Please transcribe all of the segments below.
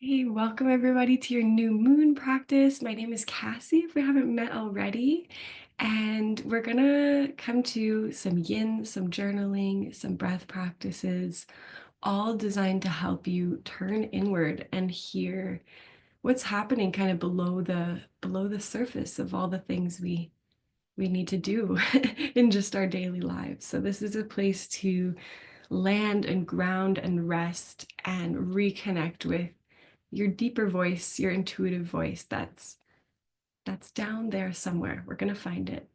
Hey, welcome everybody to your new moon practice. My name is Cassie, if we haven't met already. And we're gonna come to some yin, some journaling, some breath practices, all designed to help you turn inward and hear what's happening kind of below the surface of all the things we need to do in just our daily lives. So this is a place to land and ground and rest and reconnect with your deeper voice, your intuitive voice that's down there somewhere. We're gonna find it.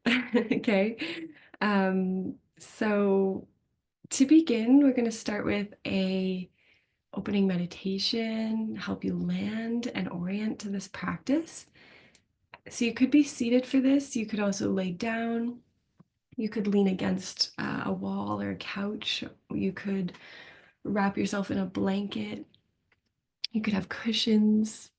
Okay. So to begin, we're gonna start with a opening meditation, help you land and orient to this practice. So you could be seated for this. You could also lay down. You could lean against a wall or a couch. You could wrap yourself in a blanket. You could have cushions.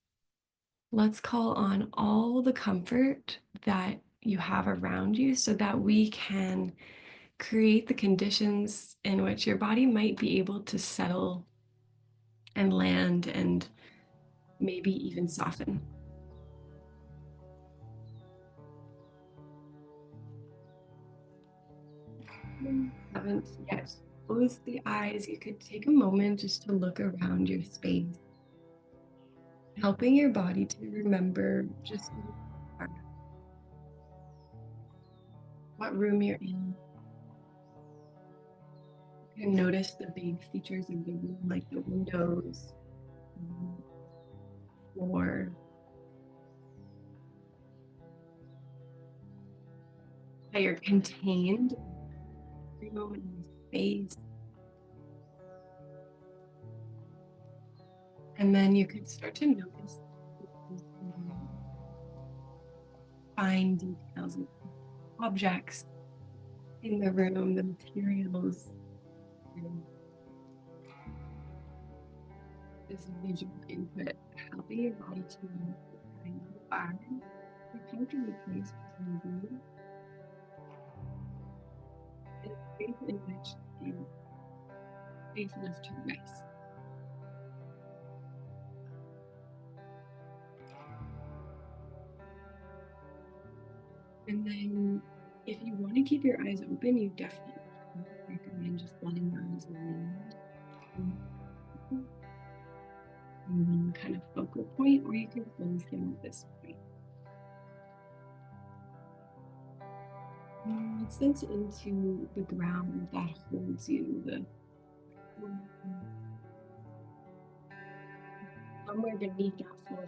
Let's call on all the comfort that you have around you so that we can create the conditions in which your body might be able to settle and land and maybe even soften. Haven't yet closed the eyes, you could take a moment just to look around your space, helping your body to remember just who you are, what room you're in. You can notice the big features of the room, like the windows, floor, that you're contained every moment in space. And then you could start to notice fine details of objects in the room, the materials, and this visual input, helping your body to find you are a comfortable place between you and a space in which is safe enough to rest. And then if you want to keep your eyes open, you definitely can. I recommend just letting your eyes land in one kind of focal point, or you can close them at this point. And sense into the ground that holds you, the somewhere beneath that floor.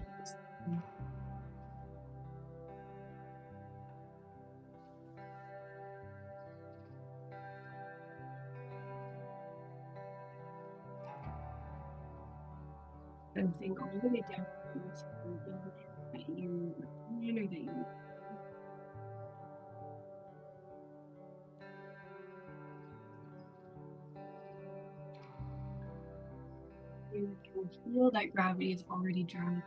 Sensing all the way down into the building that you plan or that you can feel that gravity is already drawn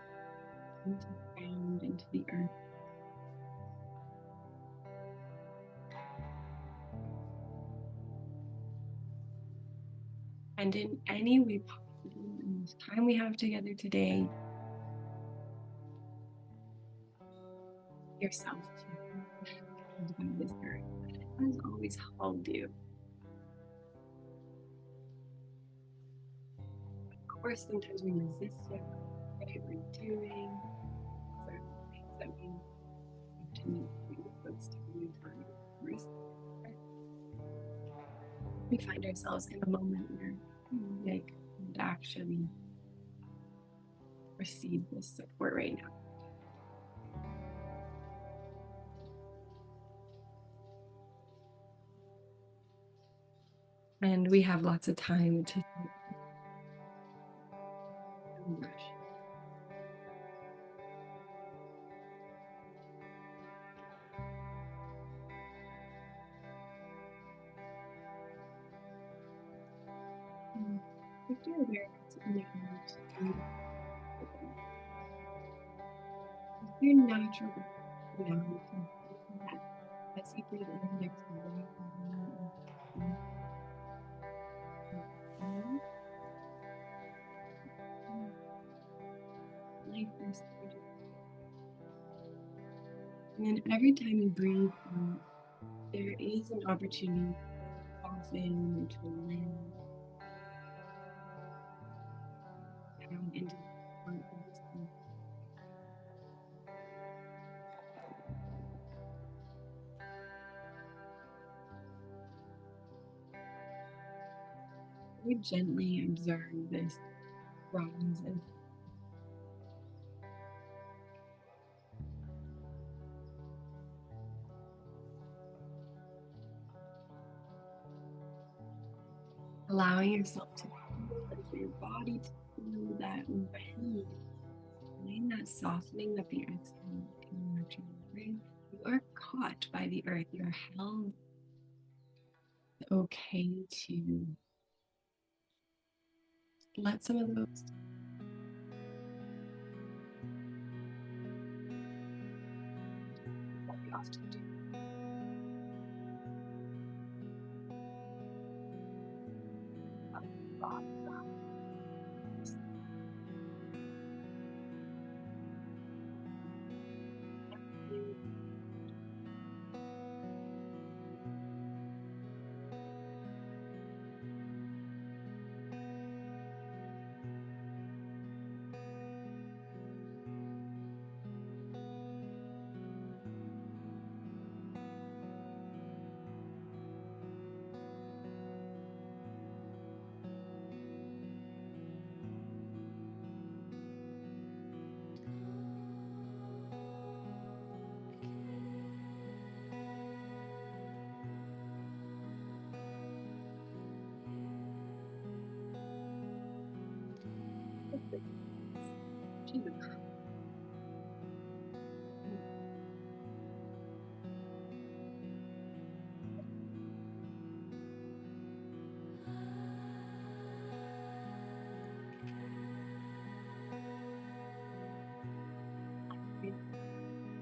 into the ground, into the earth. And in any way possible, in this time we have together today, yourself to by this earth that has always held you. Of course, sometimes we resist it, what we're doing, certain things that we have to do, but still in time. Of course, we find ourselves in a moment where we could actually receive this support right now. And we have lots of time to rush. With your awareness now to your natural now, you can feel that as you breathe in and exhale. very first energy. And then every time you breathe out, there is an opportunity to soften or to land down into the heart of the sea. We gently observe this rise and allowing yourself to feel and for your body to feel that when feeling that softening that the exhale can naturally bring, you are caught by the earth. You are held okay to let some of those what we often do.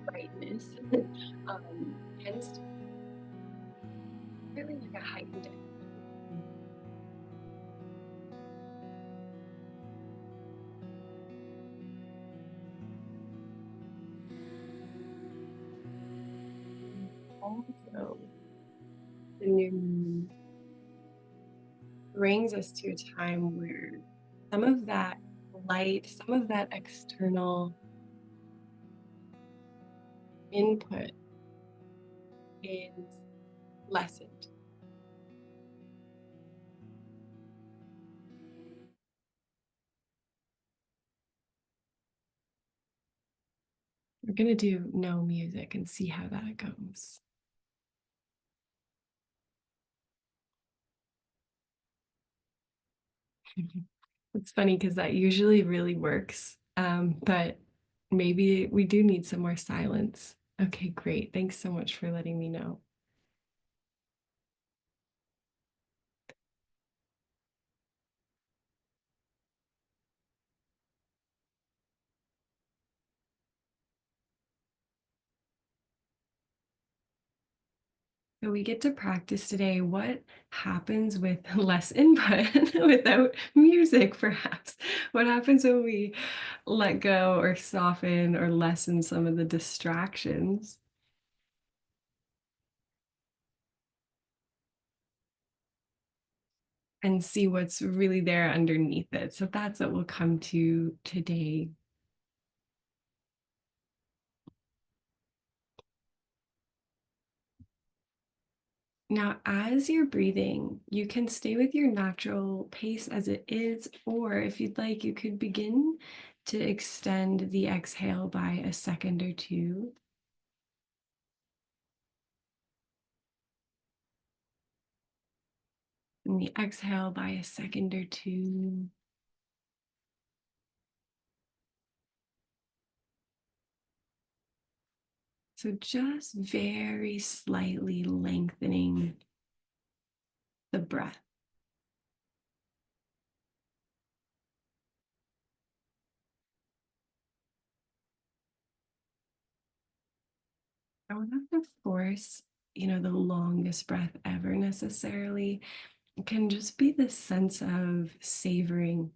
Brightness tends to be really like a heightened energy. Also, the new moon brings us to a time where some of that light, some of that external input is lessened. We're going to do no music and see how that goes. It's funny because that usually really works, but maybe we do need some more silence. Okay, great. Thanks so much for letting me know. So we get to practice today what happens with less input without music, perhaps. What happens when we let go or soften or lessen some of the distractions and see what's really there underneath it. So that's what we'll come to today. Now, as you're breathing, you can stay with your natural pace as it is, or if you'd like, you could begin to extend the exhale by a second or two. And the exhale by a second or two. So just very slightly lengthening the breath. I don't have to force, the longest breath ever necessarily. It can just be this sense of savoring.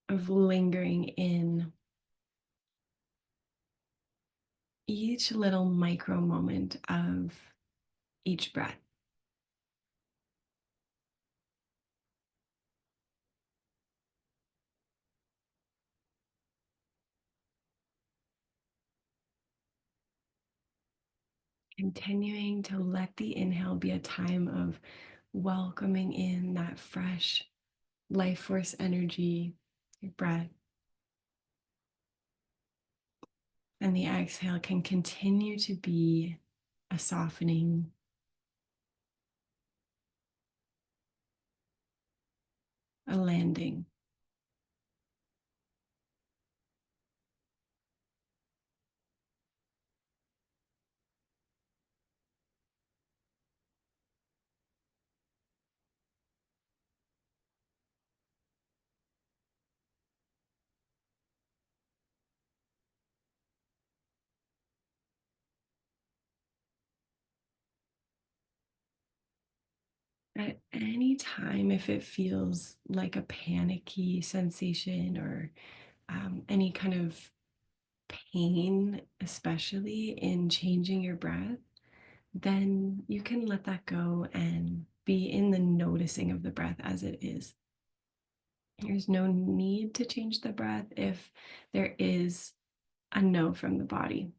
of lingering in each little micro moment of each breath. Continuing to let the inhale be a time of welcoming in that fresh life force energy, your breath. And the exhale can continue to be a softening, a landing. At any time, if it feels like a panicky sensation or any kind of pain, especially in changing your breath, then you can let that go and be in the noticing of the breath as it is. There's no need to change the breath if there is a no from the body.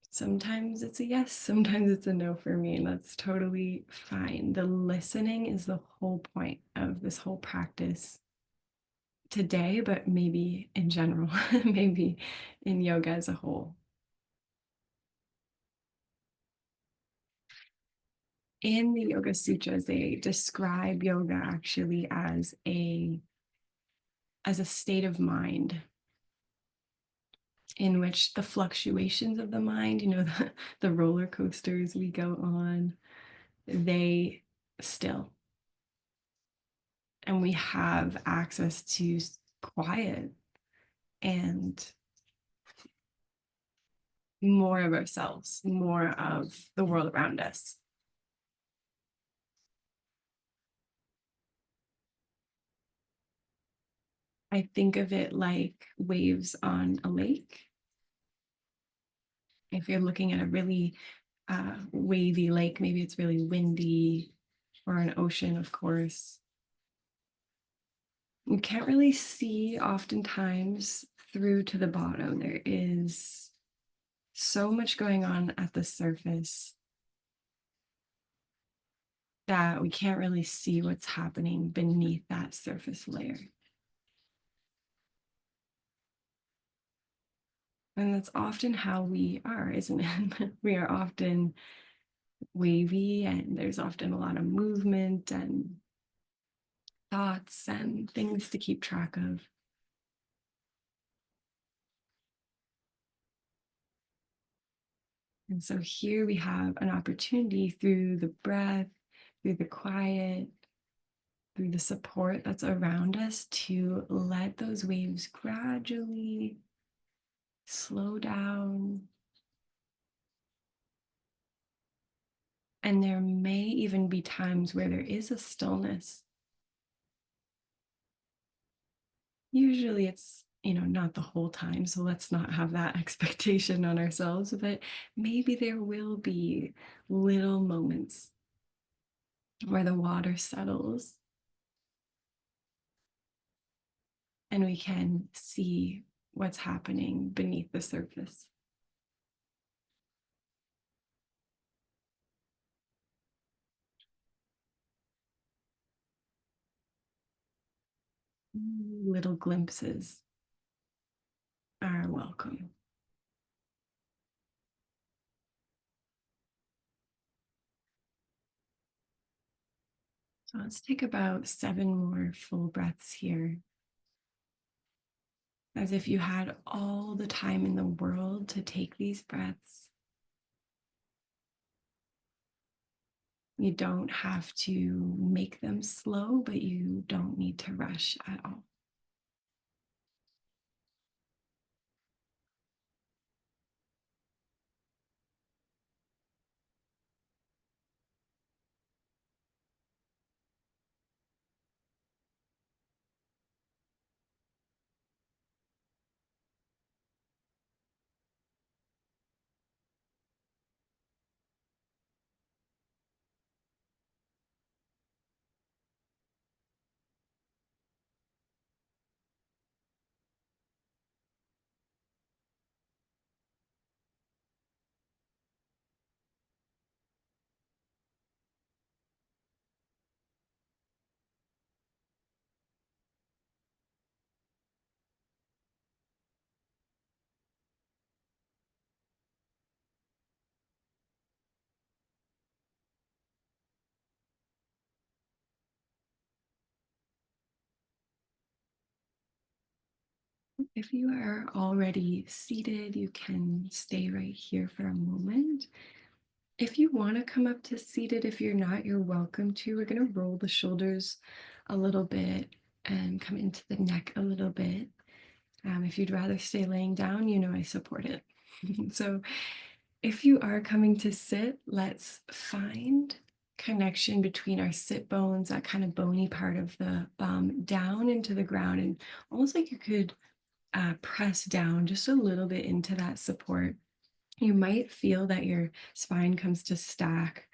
Sometimes it's a yes, sometimes it's a no for me, and that's totally fine. The listening is the whole point of this whole practice today, but maybe in general, maybe in yoga as a whole. In the Yoga Sutras, they describe yoga actually as a state of mind in which the fluctuations of the mind, the roller coasters we go on, they still, and we have access to quiet and more of ourselves, more of the world around us. I think of it like waves on a lake. If you're looking at a really wavy lake, maybe it's really windy, or an ocean, of course. You can't really see oftentimes through to the bottom. There is so much going on at the surface that we can't really see what's happening beneath that surface layer. And that's often how we are, isn't it? We are often wavy, and there's often a lot of movement and thoughts and things to keep track of. And so here we have an opportunity through the breath, through the quiet, through the support that's around us to let those waves gradually slow down. And there may even be times where there is a stillness. Usually it's, not the whole time, so let's not have that expectation on ourselves, but maybe there will be little moments where the water settles and we can see what's happening beneath the surface. Little glimpses are welcome. So let's take about 7 more full breaths here, as if you had all the time in the world to take these breaths. You don't have to make them slow, but you don't need to rush at all. If you are already seated, you can stay right here for a moment. If you want to come up to seated, if you're not, you're welcome to. We're going to roll the shoulders a little bit and come into the neck a little bit. If you'd rather stay laying down, you know I support it. So if you are coming to sit, let's find connection between our sit bones, that kind of bony part of the bum, down into the ground, and almost like you could press down just a little bit into that support. You might feel that your spine comes to stack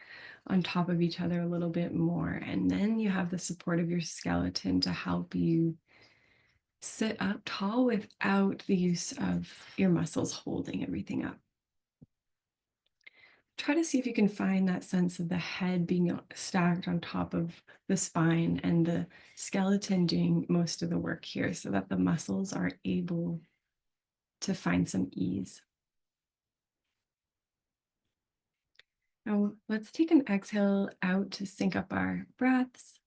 on top of each other a little bit more. And then you have the support of your skeleton to help you sit up tall without the use of your muscles holding everything up. Try to see if you can find that sense of the head being stacked on top of the spine and the skeleton doing most of the work here so that the muscles are able to find some ease. Now, let's take an exhale out to sync up our breaths.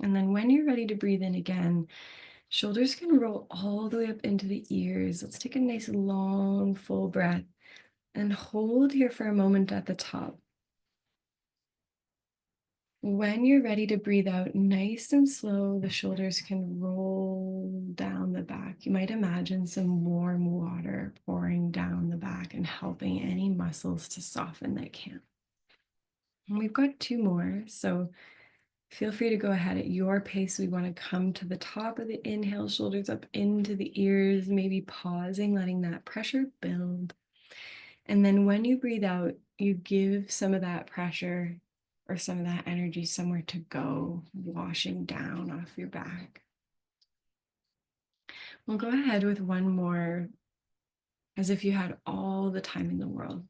And then when you're ready to breathe in again, shoulders can roll all the way up into the ears. Let's take a nice long full breath and hold here for a moment at the top. When you're ready to breathe out, nice and slow, the shoulders can roll down the back. You might imagine some warm water pouring down the back and helping any muscles to soften that can. And we've got two more, so feel free to go ahead at your pace. We want to come to the top of the inhale, shoulders up into the ears, maybe pausing, letting that pressure build. And then when you breathe out, you give some of that pressure or some of that energy somewhere to go, washing down off your back. We'll go ahead with one more, as if you had all the time in the world.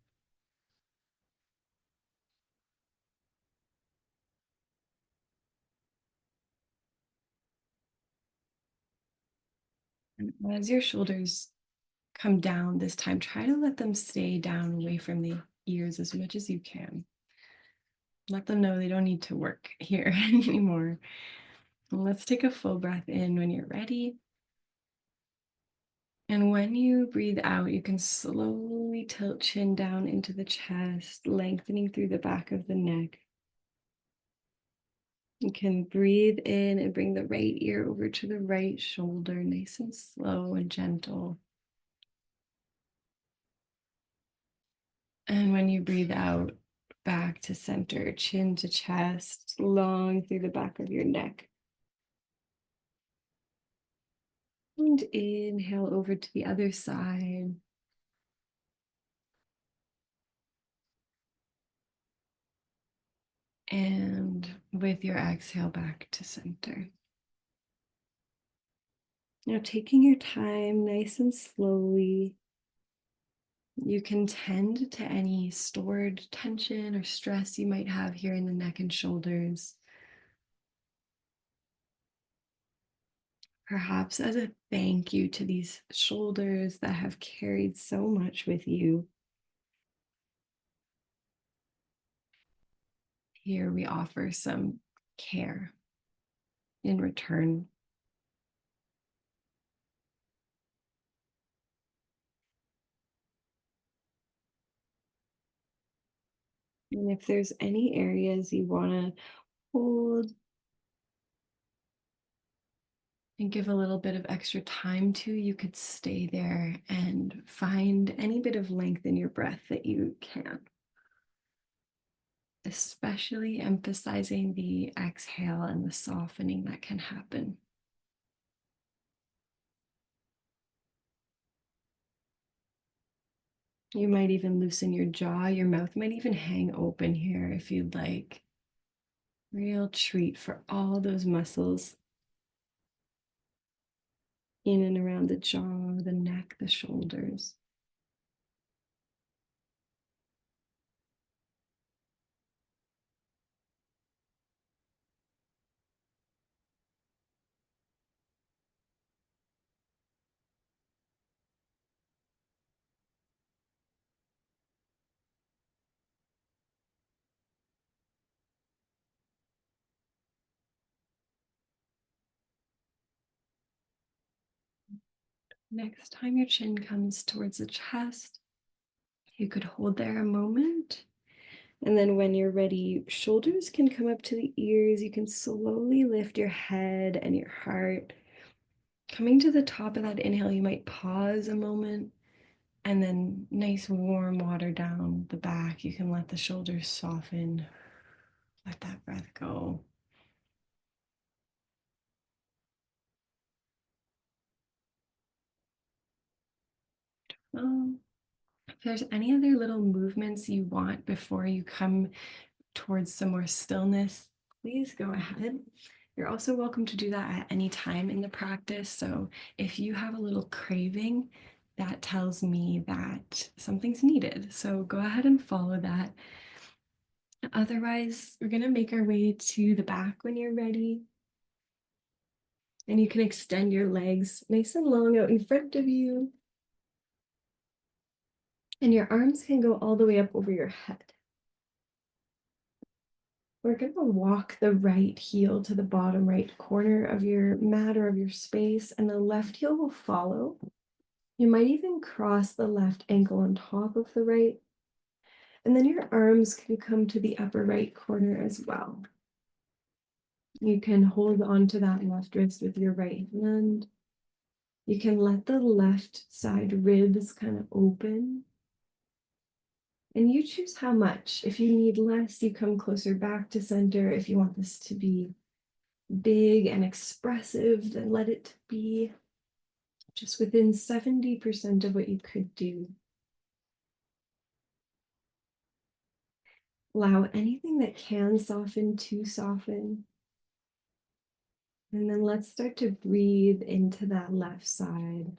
And as your shoulders come down this time, try to let them stay down away from the ears as much as you can. Let them know they don't need to work here anymore. And let's take a full breath in when you're ready. And when you breathe out, you can slowly tilt chin down into the chest, lengthening through the back of the neck. You can breathe in and bring the right ear over to the right shoulder, nice and slow and gentle. And when you breathe out, back to center, chin to chest, long through the back of your neck. And inhale over to the other side. And with your exhale, back to center. Now, taking your time nice and slowly, you can tend to any stored tension or stress you might have here in the neck and shoulders. Perhaps as a thank you to these shoulders that have carried so much with you. Here we offer some care in return. And if there's any areas you want to hold and give a little bit of extra time to, you could stay there and find any bit of length in your breath that you can. Especially emphasizing the exhale and the softening that can happen. You might even loosen your jaw. Your mouth might even hang open here if you'd like. Real treat for all those muscles in and around the jaw, the neck, the shoulders. Next time your chin comes towards the chest, you could hold there a moment. And then when you're ready, shoulders can come up to the ears. You can slowly lift your head and your heart. Coming to the top of that inhale, you might pause a moment and then nice warm water down the back. You can let the shoulders soften. Let that breath go. Um, if there's any other little movements you want before you come towards some more stillness, please go ahead. You're also welcome to do that at any time in the practice. So if you have a little craving, that tells me that something's needed. So go ahead and follow that. Otherwise, we're going to make our way to the back when you're ready. And you can extend your legs nice and long out in front of you. And your arms can go all the way up over your head. We're going to walk the right heel to the bottom right corner of your mat or of your space, and the left heel will follow. You might even cross the left ankle on top of the right. And then your arms can come to the upper right corner as well. You can hold onto that left wrist with your right hand. You can let the left side ribs kind of open. And you choose how much. If you need less, you come closer back to center. If you want this to be big and expressive, then let it be just within 70% of what you could do. Allow anything that can soften to soften. And then let's start to breathe into that left side.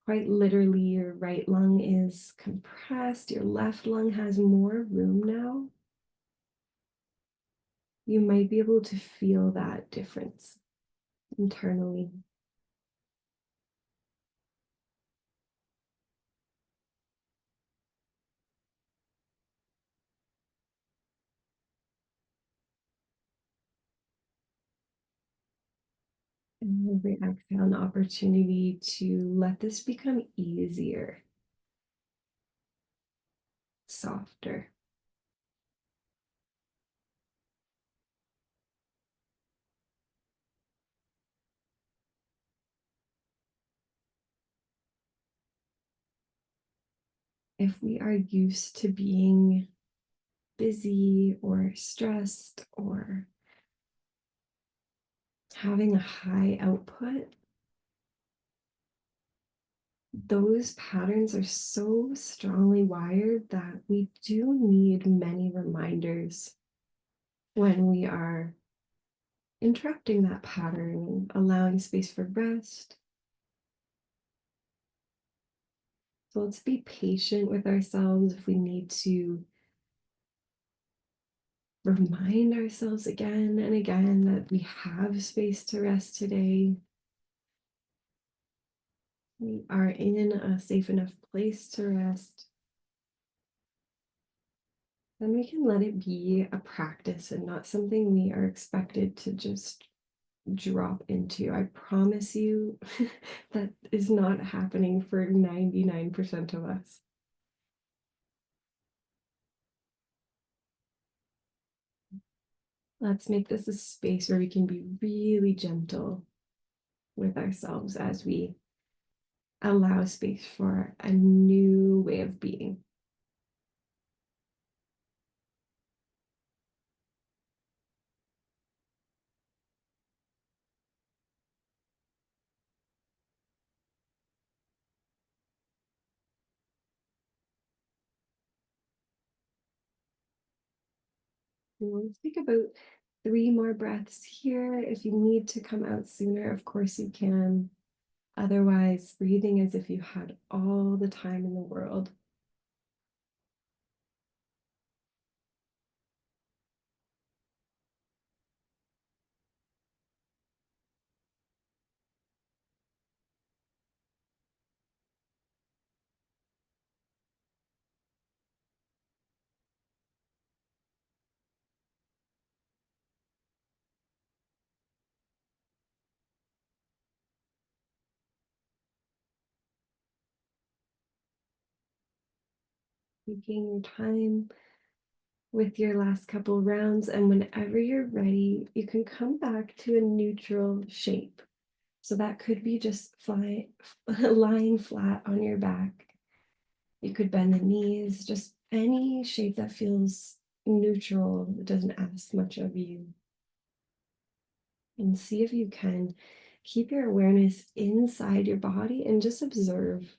Quite literally, your right lung is compressed. Your left lung has more room now. You might be able to feel that difference internally. And every exhale, an opportunity to let this become easier, softer. If we are used to being busy or stressed or having a high output, those patterns are so strongly wired that we do need many reminders when we are interrupting that pattern, allowing space for rest. So let's be patient with ourselves if we need to remind ourselves again and again that we have space to rest today. We are in a safe enough place to rest. Then we can let it be a practice and not something we are expected to just drop into. I promise you that is not happening for 99% of us. Let's make this a space where we can be really gentle with ourselves as we allow space for a new way of being. Let's take about 3 more breaths here. If you need to come out sooner, of course you can. Otherwise, breathing as if you had all the time in the world. Taking your time with your last couple rounds, and whenever you're ready, you can come back to a neutral shape. So that could be just lying flat on your back. You could bend the knees, just any shape that feels neutral, it doesn't ask much of you. And see if you can keep your awareness inside your body and just observe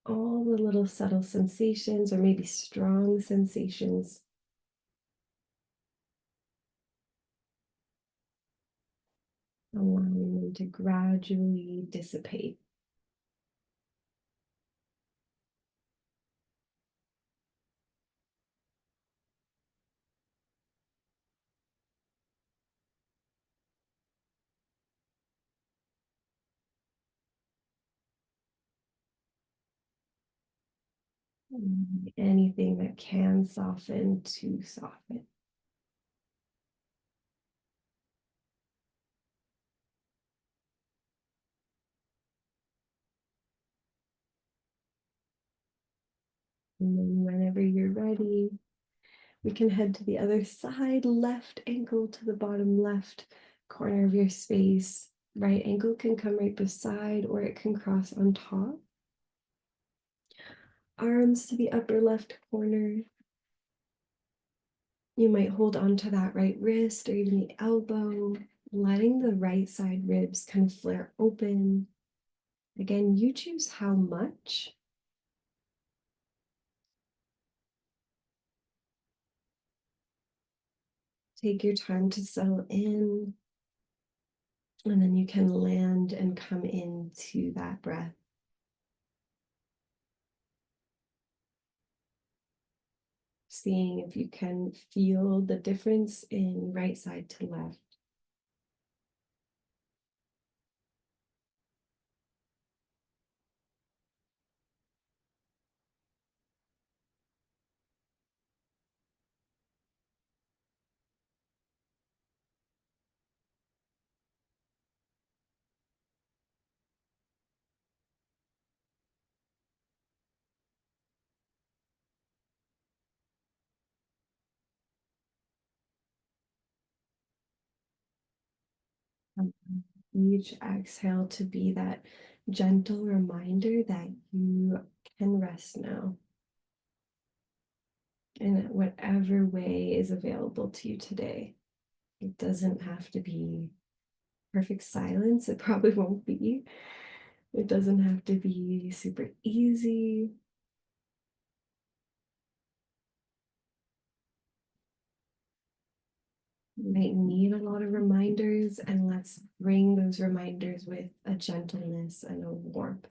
all the little subtle sensations or maybe strong sensations, allowing them to gradually dissipate. Anything that can soften to soften. And then whenever you're ready, we can head to the other side, left ankle to the bottom left corner of your space. Right ankle can come right beside or it can cross on top. Arms to the upper left corner. You might hold on to that right wrist or even the elbow, letting the right side ribs kind of flare open. Again, you choose how much. Take your time to settle in, and then you can land and come into that breath. Seeing if you can feel the difference in right side to left. Each exhale to be that gentle reminder that you can rest now in whatever way is available to you today. It doesn't have to be perfect silence. It probably won't be. It doesn't have to be super easy. You might need a lot of reminders, and let's bring those reminders with a gentleness and a warmth.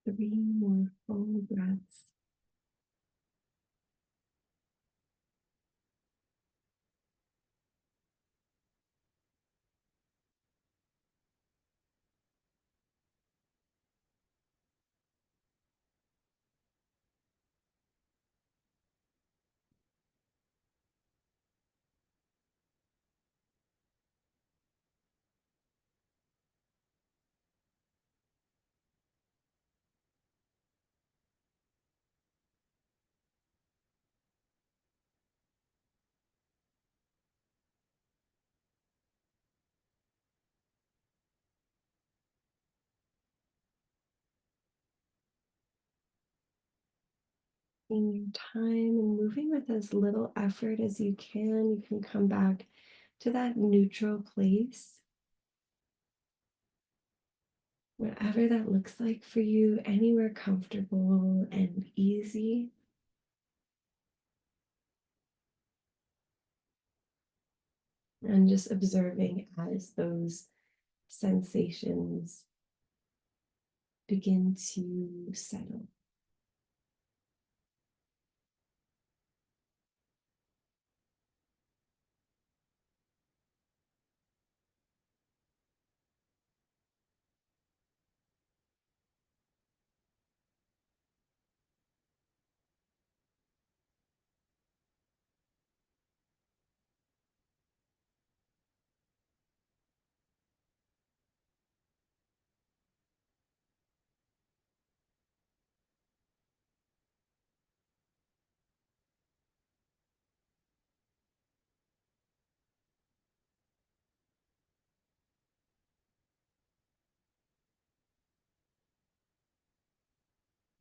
Three more full breaths. In your time and moving with as little effort as you can come back to that neutral place, whatever that looks like for you, anywhere comfortable and easy. And just observing as those sensations begin to settle.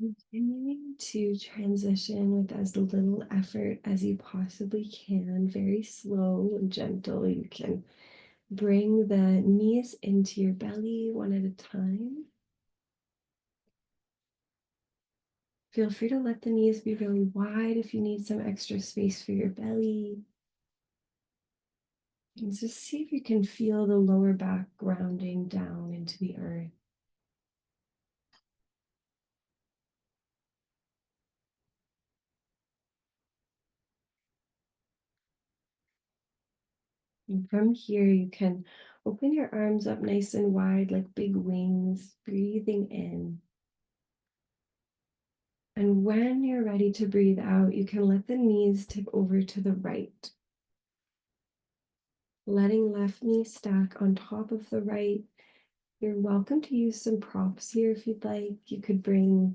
Continuing to transition with as little effort as you possibly can, very slow and gentle. You can bring the knees into your belly one at a time. Feel free to let the knees be really wide if you need some extra space for your belly. And just see if you can feel the lower back grounding down into the earth. And from here, you can open your arms up nice and wide like big wings, breathing in. And when you're ready to breathe out, you can let the knees tip over to the right. Letting left knee stack on top of the right. You're welcome to use some props here if you'd like. You could bring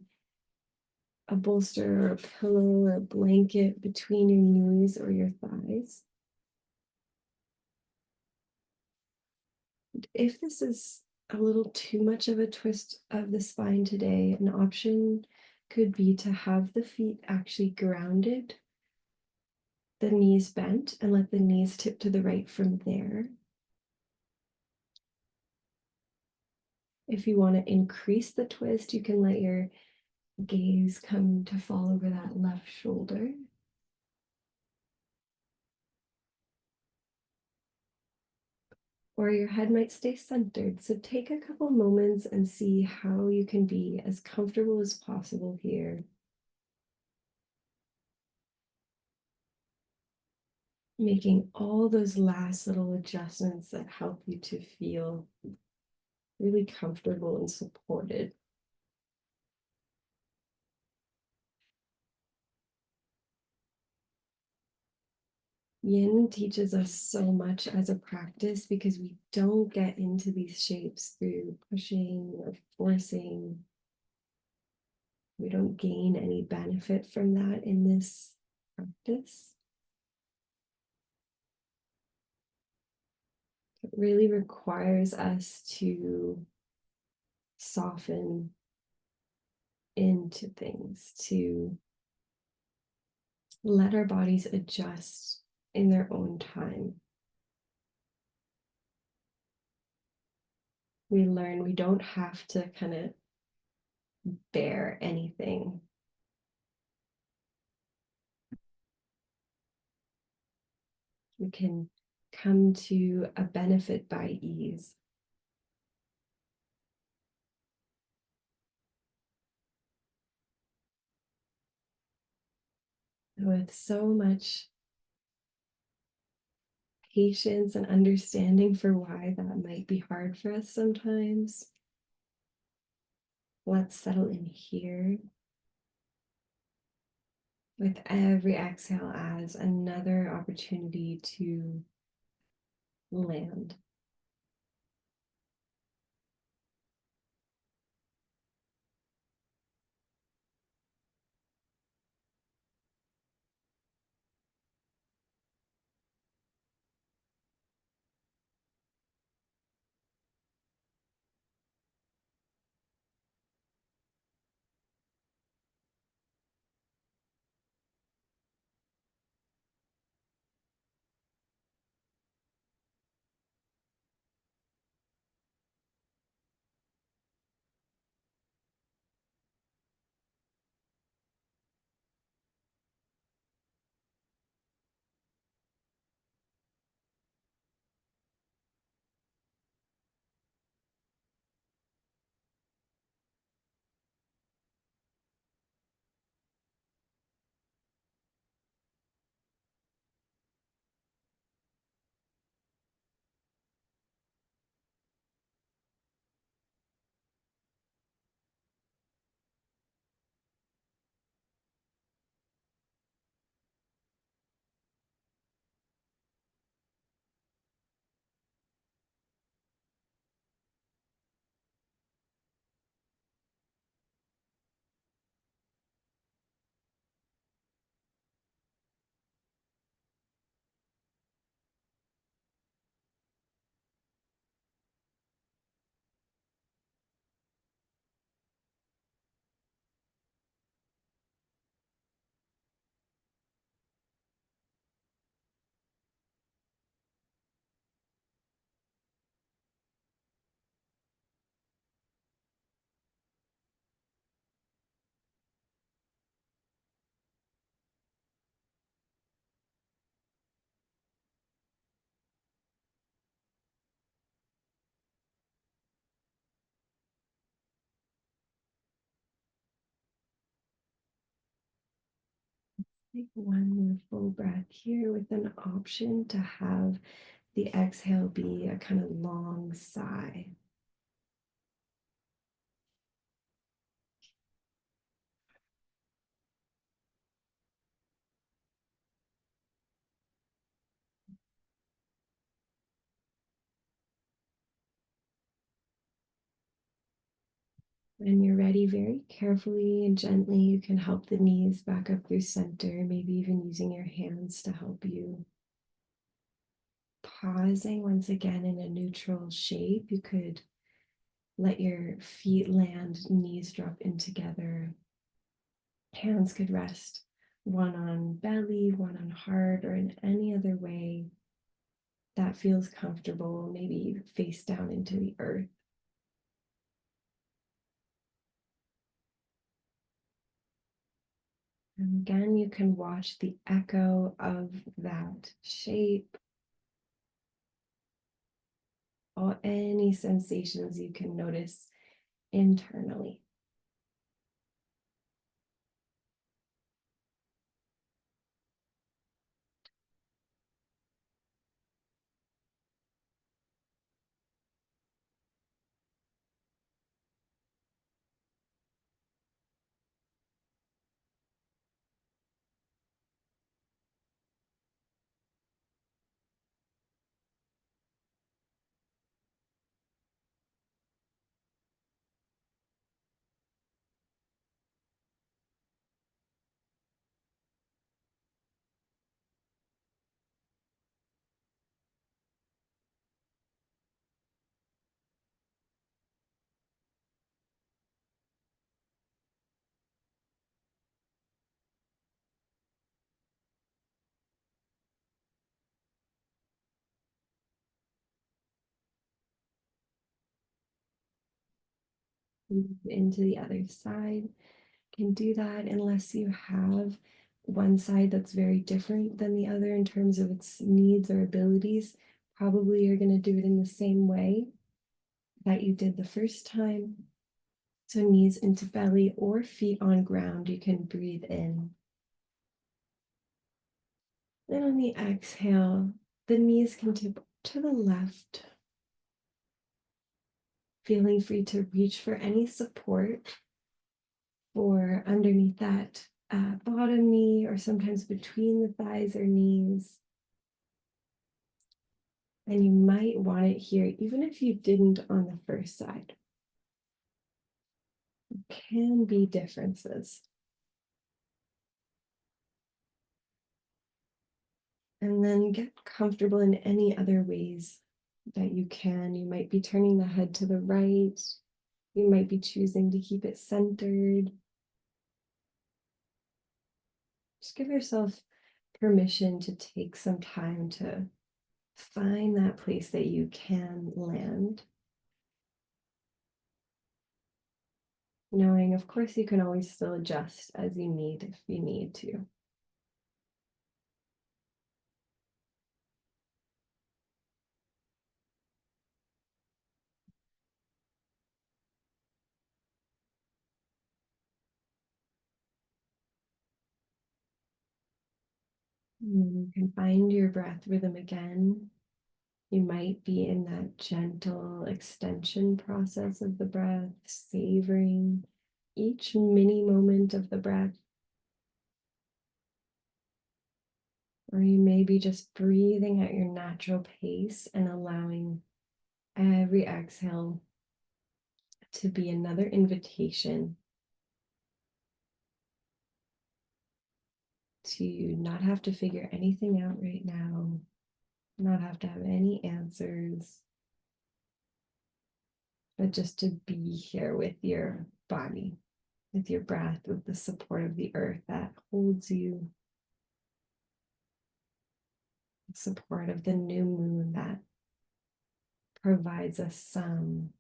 a bolster or a pillow or a blanket between your knees or your thighs. If this is a little too much of a twist of the spine today, an option could be to have the feet actually grounded, the knees bent, and let the knees tip to the right from there. If you want to increase the twist, you can let your gaze come to fall over that left shoulder. Or your head might stay centered. So take a couple moments and see how you can be as comfortable as possible here. Making all those last little adjustments that help you to feel really comfortable and supported. Yin teaches us so much as a practice because we don't get into these shapes through pushing or forcing. We don't gain any benefit from that in this practice. It really requires us to soften into things, to let our bodies adjust in their own time. We learn we don't have to kind of bear anything. We can come to a benefit by ease. With so much patience and understanding for why that might be hard for us sometimes. Let's settle in here. With every exhale as another opportunity to land. Take one more full breath here with an option to have the exhale be a kind of long sigh. When you're ready, very carefully and gently, you can help the knees back up through center, maybe even using your hands to help you. Pausing once again in a neutral shape, you could let your feet land, knees drop in together. Hands could rest one on belly, one on heart, or in any other way that feels comfortable, maybe face down into the earth. And again, you can watch the echo of that shape, or any sensations you can notice internally. Move into the other side. Can do that unless you have one side that's very different than the other in terms of its needs or abilities. Probably you're going to do it in the same way that you did the first time. So knees into belly or feet on ground, you can breathe in. Then on the exhale, the knees can tip to the left, feeling free to reach for any support or underneath that bottom knee, or sometimes between the thighs or knees. And you might want it here, even if you didn't on the first side. There can be differences. And then get comfortable in any other ways that you can. You might be turning the head to the right. You might be choosing to keep it centered. Just give yourself permission to take some time to find that place that you can land. Knowing, of course, you can always still adjust as you need if you need to. You can find your breath rhythm again. You might be in that gentle extension process of the breath, savoring each mini moment of the breath. Or you may be just breathing at your natural pace and allowing every exhale to be another invitation to not have to figure anything out right now, not have to have any answers, but just to be here with your body, with your breath, with the support of the earth that holds you, the support of the new moon that provides us some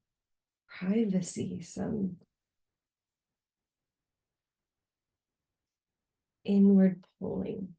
privacy, some inward pulling.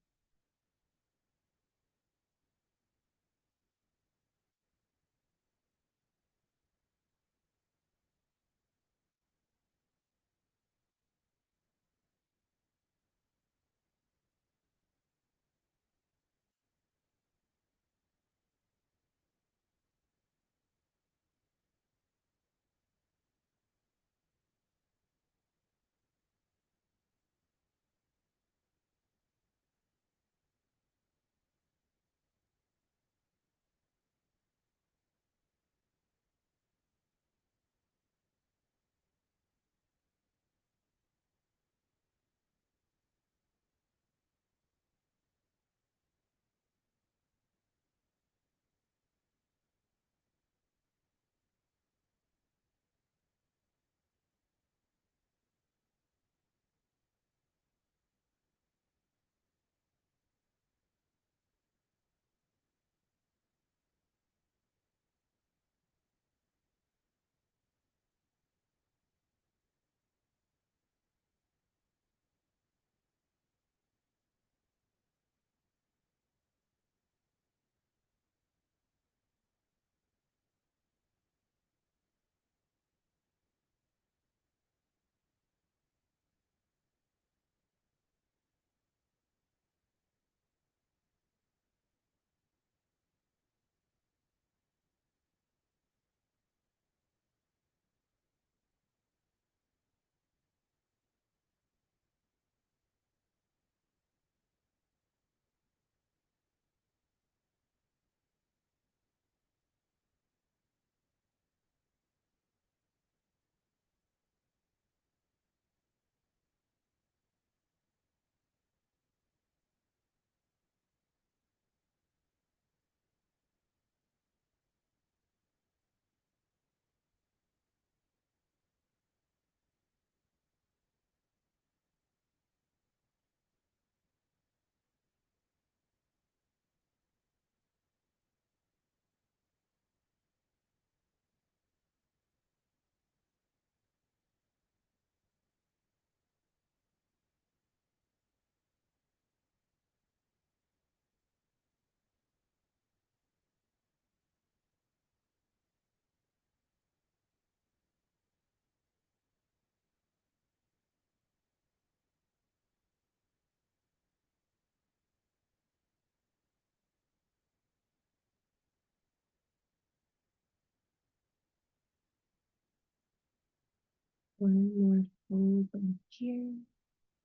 One more full breath here,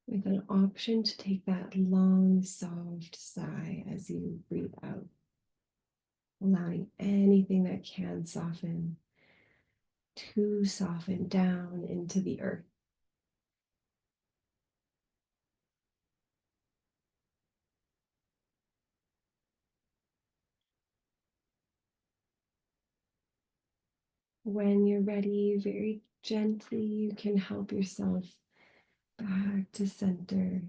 with an option to take that long, soft sigh as you breathe out, allowing anything that can soften to soften down into the earth. When you're ready, very gently, you can help yourself back to center,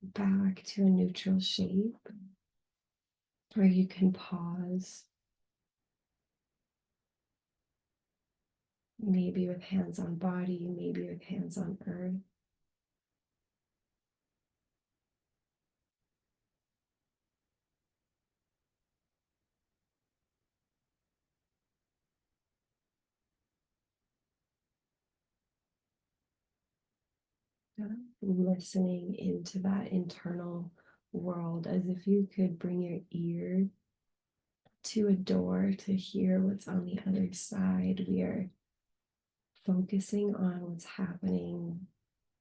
back to a neutral shape, where you can pause, maybe with hands on body, maybe with hands on earth. Listening into that internal world as if you could bring your ear to a door to hear what's on the other side. We are focusing on what's happening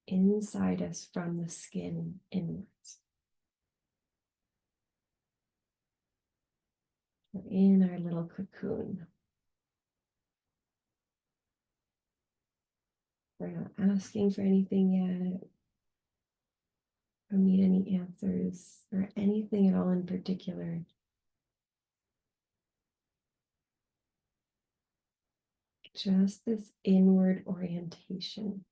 inside us from the skin inwards. We're in our little cocoon. We're not asking for anything yet, don't need any answers or anything at all in particular. Just this inward orientation.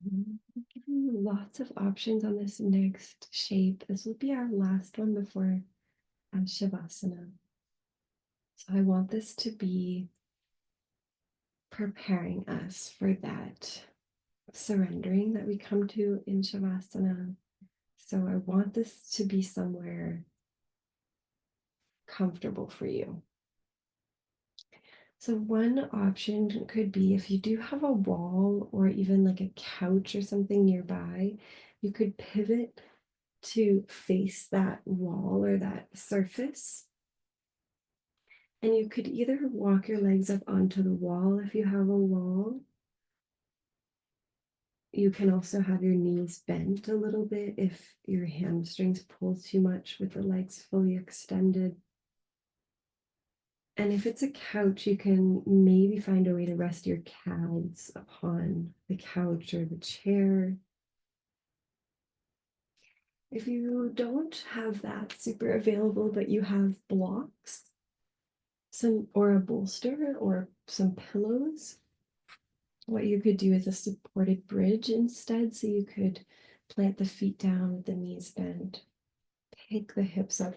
I'll give you lots of options on this next shape. This will be our last one before Shavasana. So I want this to be preparing us for that surrendering that we come to in Shavasana. So I want this to be somewhere comfortable for you. So one option could be, if you do have a wall or even like a couch or something nearby, you could pivot to face that wall or that surface. And you could either walk your legs up onto the wall if you have a wall. You can also have your knees bent a little bit if your hamstrings pull too much with the legs fully extended. And if it's a couch, you can maybe find a way to rest your calves upon the couch or the chair. If you don't have that super available, but you have blocks, some or a bolster or some pillows, what you could do is a supported bridge instead. So you could plant the feet down with the knees bent, pick the hips up,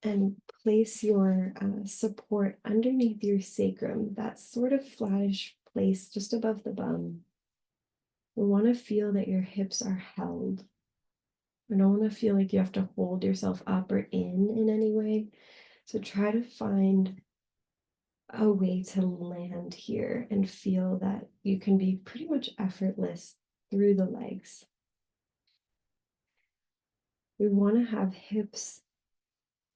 and place your support underneath your sacrum, that sort of flattish place just above the bum. We want to feel that your hips are held. We don't want to feel like you have to hold yourself up or in any way. So try to find a way to land here and feel that you can be pretty much effortless through the legs. We want to have hips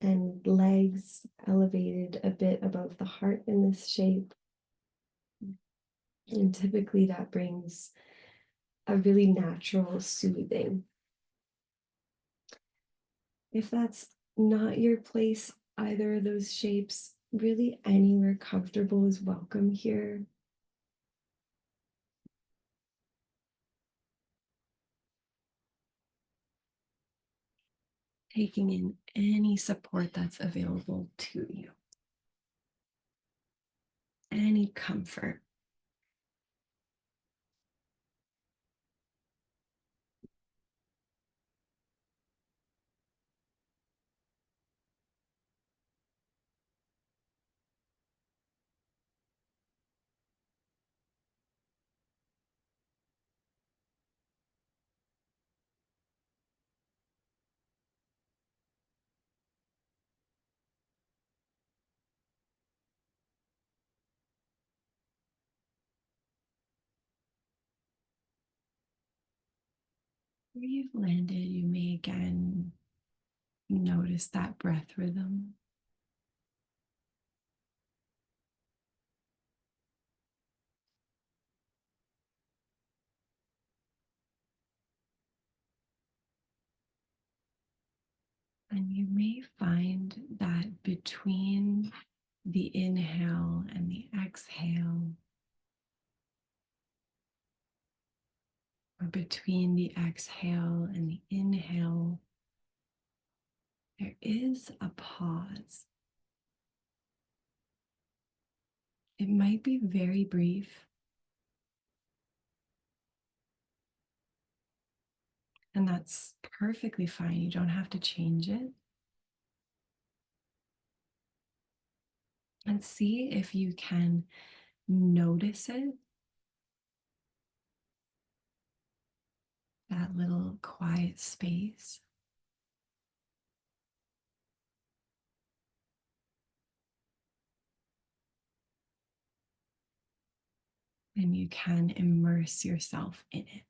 and legs elevated a bit above the heart in this shape. And typically that brings a really natural soothing. If that's not your place, either of those shapes, really anywhere comfortable is welcome here. Taking in any support that's available to you, any comfort. Where you've landed, you may again notice that breath rhythm. And you may find that between the inhale and the exhale, or between the exhale and the inhale, there is a pause. It might be very brief, and that's perfectly fine. You don't have to change it. And see if you can notice it, that little quiet space. And you can immerse yourself in it.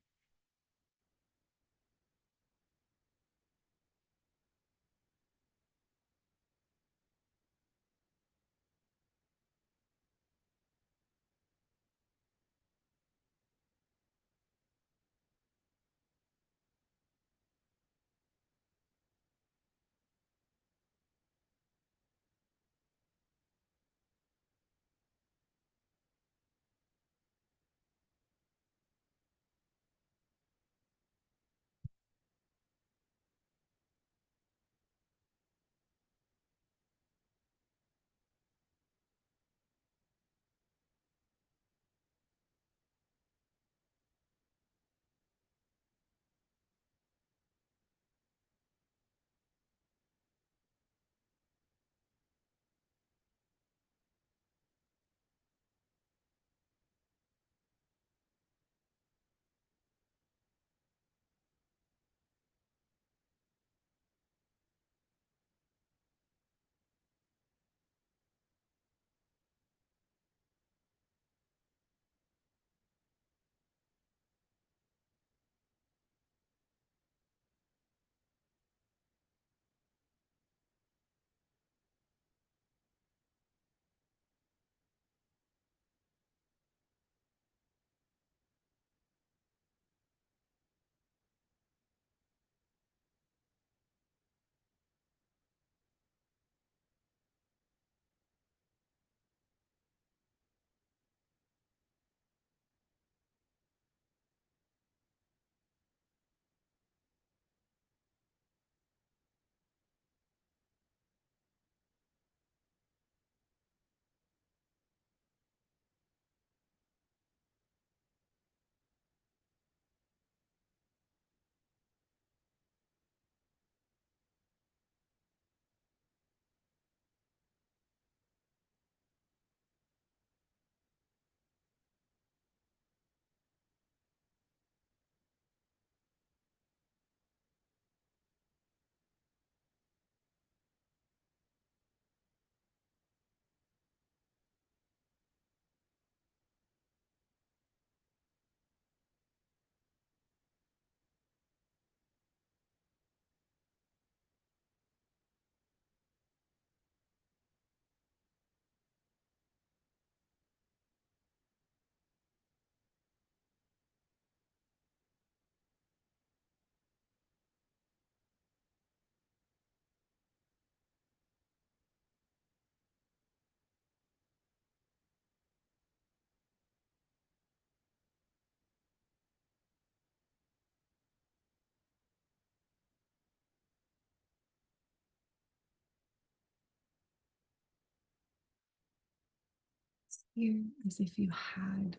Here, as if you had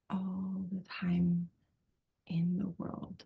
all the time in the world.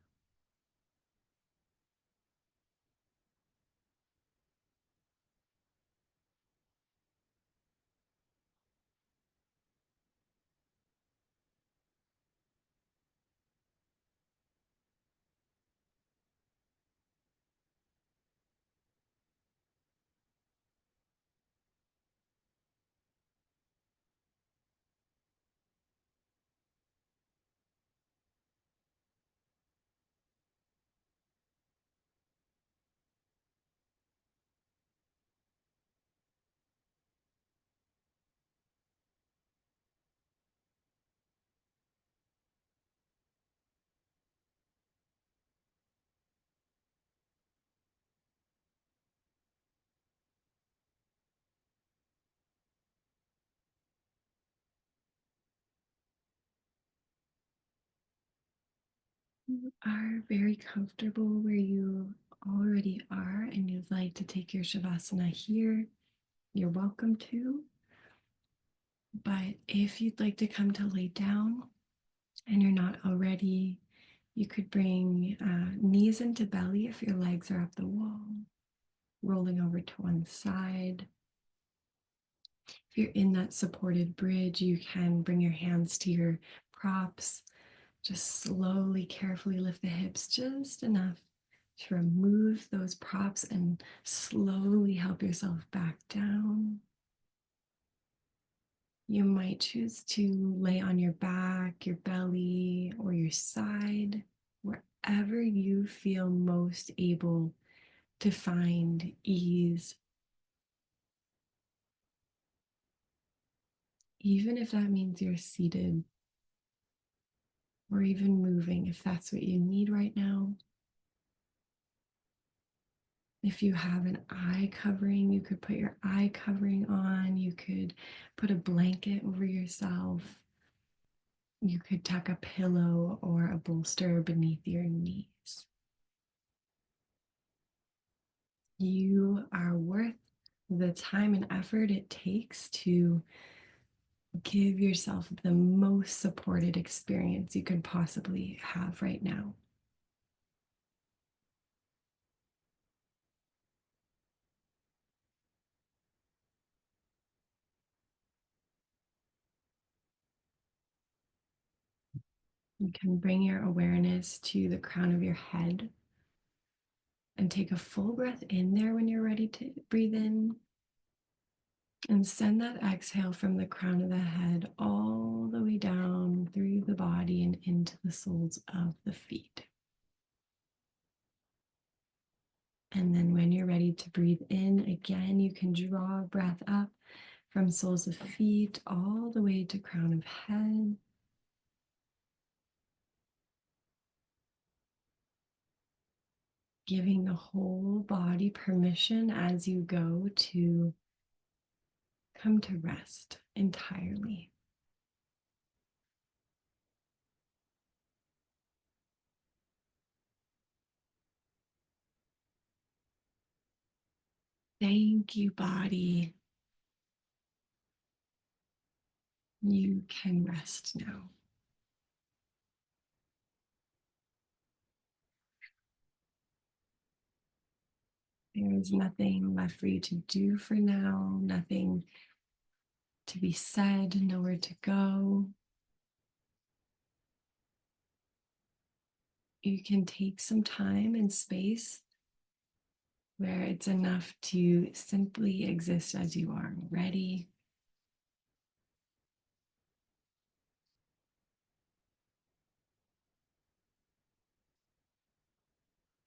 You are very comfortable where you already are and you'd like to take your Shavasana here, you're welcome to. But if you'd like to come to lay down and you're not already, you could bring knees into belly if your legs are up the wall, rolling over to one side. If you're in that supported bridge, you can bring your hands to your props. Just slowly, carefully lift the hips just enough to remove those props and slowly help yourself back down. You might choose to lay on your back, your belly, or your side, wherever you feel most able to find ease, even if that means you're seated or even moving, if that's what you need right now. If you have an eye covering, you could put your eye covering on. You could put a blanket over yourself. You could tuck a pillow or a bolster beneath your knees. You are worth the time and effort it takes to give yourself the most supported experience you could possibly have right now. You can bring your awareness to the crown of your head and take a full breath in there when you're ready to breathe in. And send that exhale from the crown of the head all the way down through the body and into the soles of the feet. And then when you're ready to breathe in again, you can draw a breath up from soles of feet all the way to crown of head. Giving the whole body permission as you go to come to rest entirely. Thank you, body. You can rest now. There is nothing left for you to do for now, nothing to be said, nowhere to go. You can take some time and space where it's enough to simply exist as you are, ready.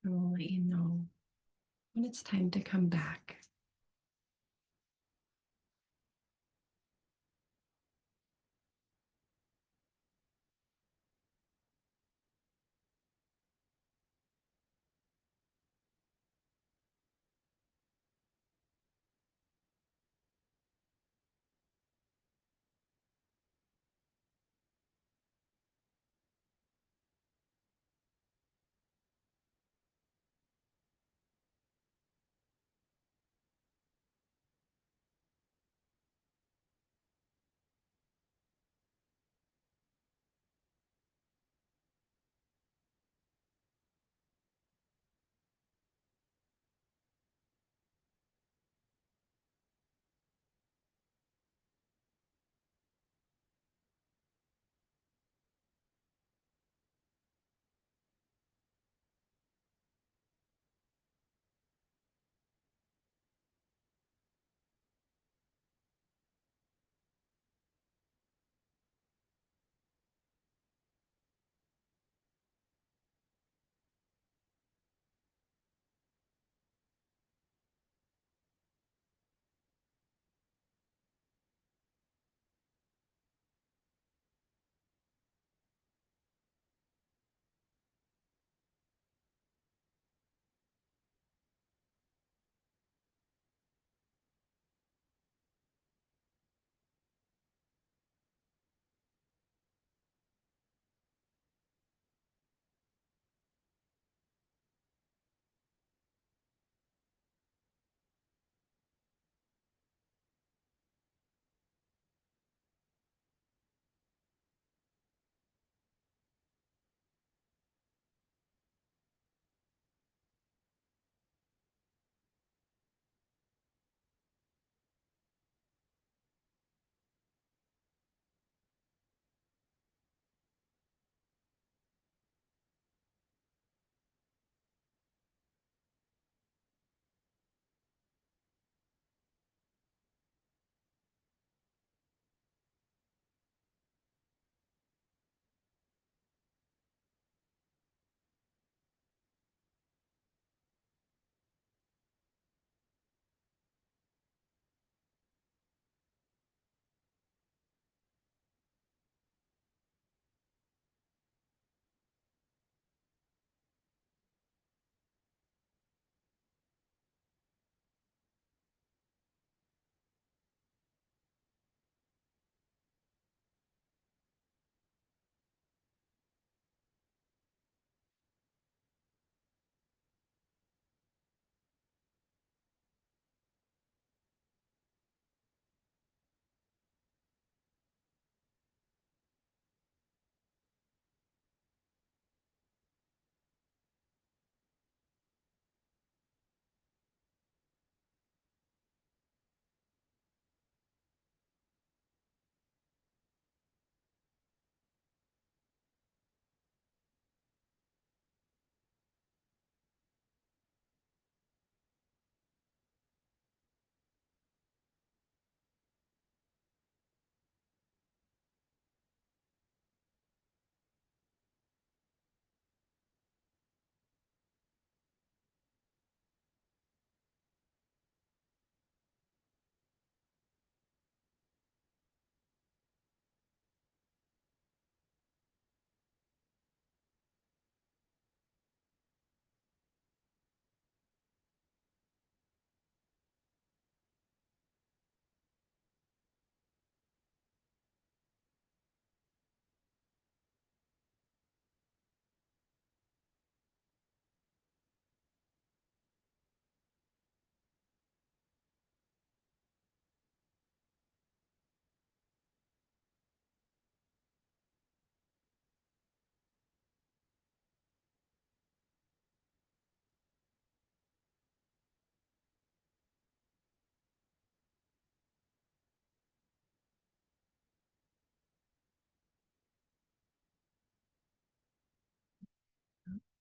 And we'll let you know when it's time to come back.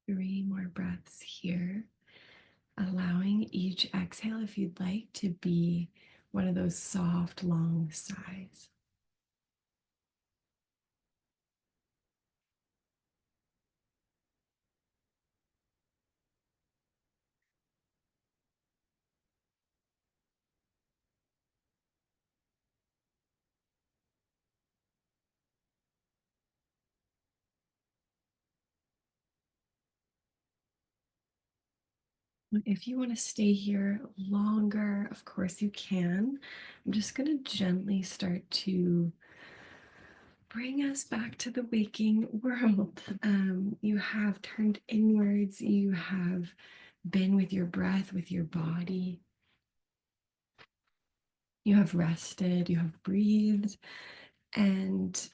3 more breaths here, allowing each exhale, if you'd like, to be one of those soft, long sighs. If you want to stay here longer, of course you can. I'm just going to gently start to bring us back to the waking world. You have turned inwards, you have been with your breath, with your body. You have rested, you have breathed. And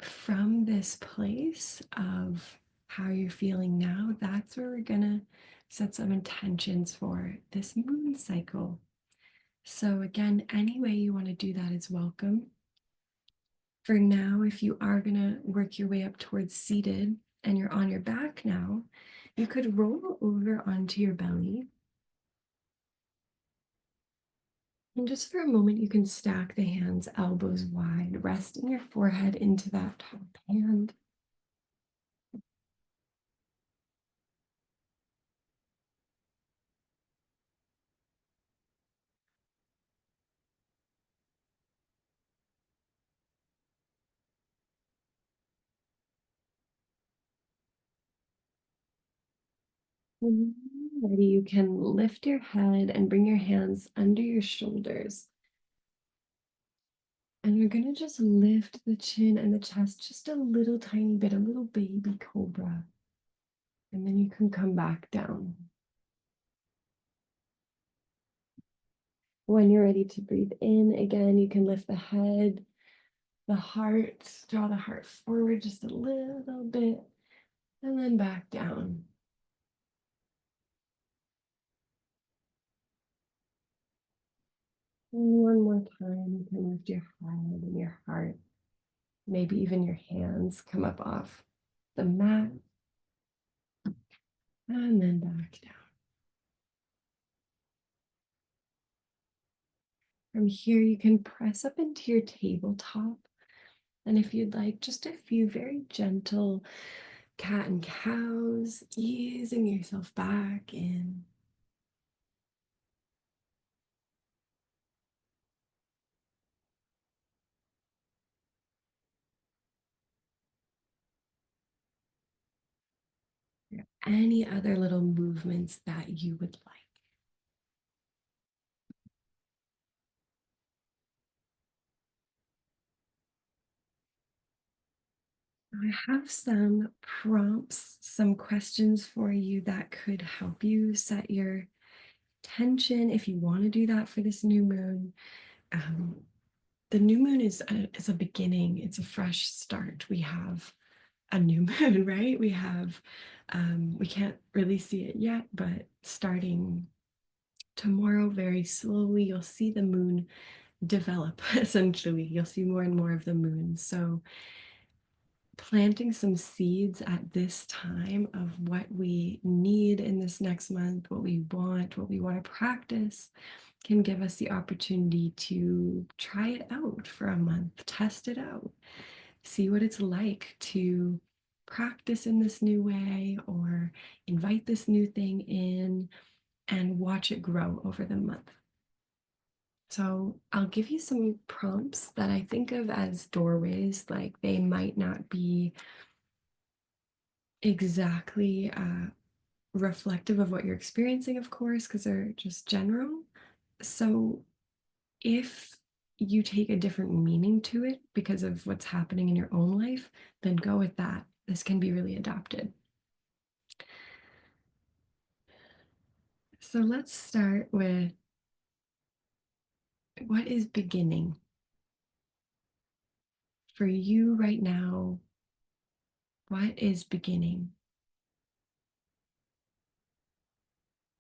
from this place of how you're feeling now, that's where we're going to set some intentions for this moon cycle. So, again, any way you want to do that is welcome. For now, if you are going to work your way up towards seated and you're on your back now, you could roll over onto your belly. And just for a moment, you can stack the hands elbows wide, resting your forehead into that top hand. When you're ready, you can lift your head and bring your hands under your shoulders. And we're going to just lift the chin and the chest just a little tiny bit, a little baby cobra. And then you can come back down. When you're ready to breathe in, again, you can lift the head, the heart, draw the heart forward just a little bit, and then back down. And one more time, you can lift your head and your heart. Maybe even your hands come up off the mat, and then back down. From here, you can press up into your tabletop. And if you'd like, just a few very gentle cat and cows, easing yourself back in. Any other little movements that you would like. I have some prompts, some questions for you that could help you set your tension if you want to do that for this new moon. Um, the new moon is a beginning, it's a fresh start. We have a new moon, right? We can't really see it yet, but starting tomorrow, very slowly, you'll see the moon develop, essentially. You'll see more and more of the moon. So planting some seeds at this time of what we need in this next month, what we want to practice, can give us the opportunity to try it out for a month, test it out, see what it's like to practice in this new way or invite this new thing in and watch it grow over the month. So I'll give you some prompts that I think of as doorways, like they might not be exactly reflective of what you're experiencing, of course, because they're just general. So if you take a different meaning to it because of what's happening in your own life, then go with that. This can be really adopted. So let's start with what is beginning for you right now? What is beginning?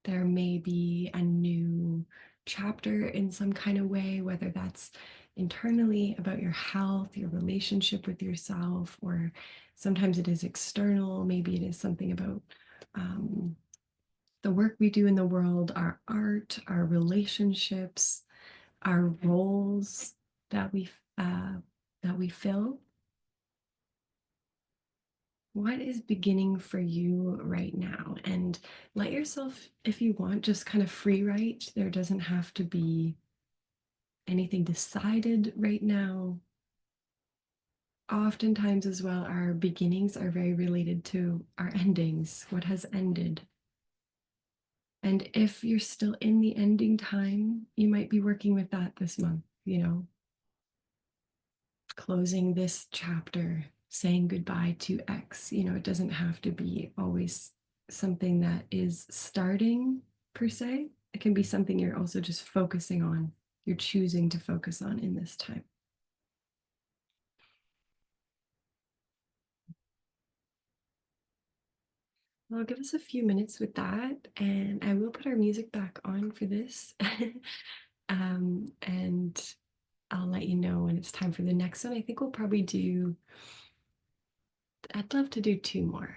There may be a new chapter in some kind of way, whether that's internally about your health, your relationship with yourself, or sometimes it is external. Maybe it is something about um, the work we do in the world, our art, our relationships, our roles that uh, we fill. What is beginning for you right now? And let yourself, if you want, just kind of free write. There doesn't have to be anything decided right now. Oftentimes, as well, our beginnings are very related to our endings, what has ended. And if you're still in the ending time, you might be working with that this month, closing this chapter, saying goodbye to X. It doesn't have to be always something that is starting per se. It can be something you're also just focusing on, you're choosing to focus on in this time. Well, give us a few minutes with that, and I will put our music back on for this. And I'll let you know when it's time for the next one. I think we'll probably I'd love to do two more.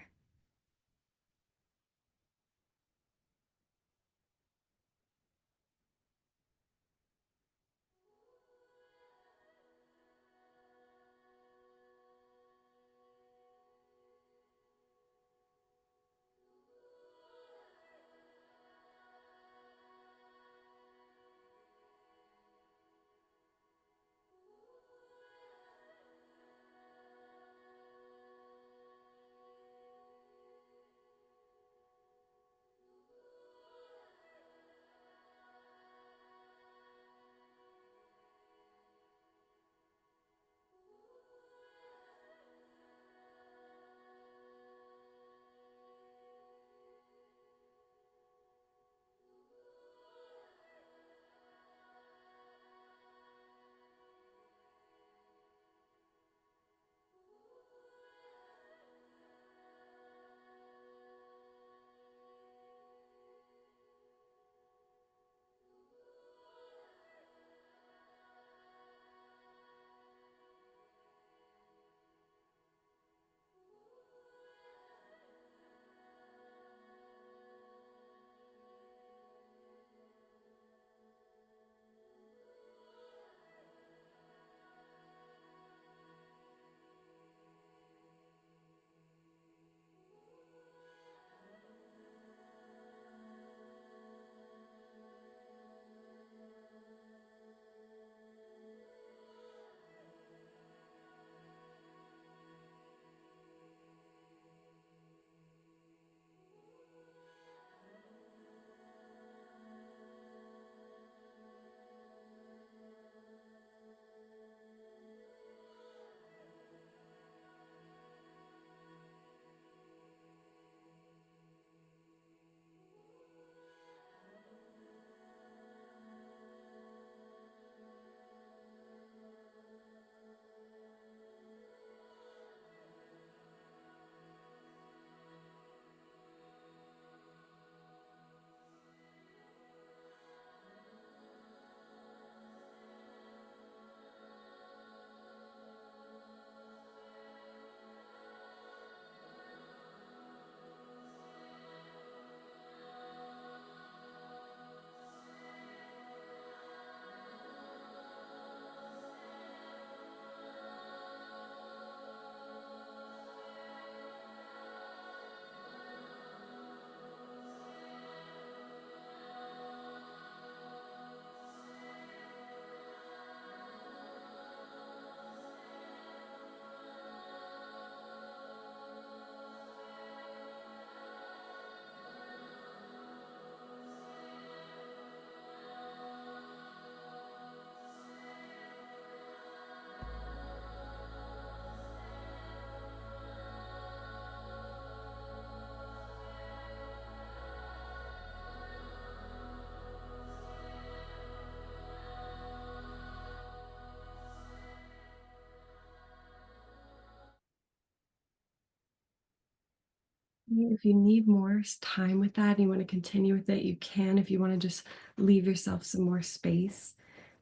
If you need more time with that and you want to continue with it, you can. If you want to just leave yourself some more space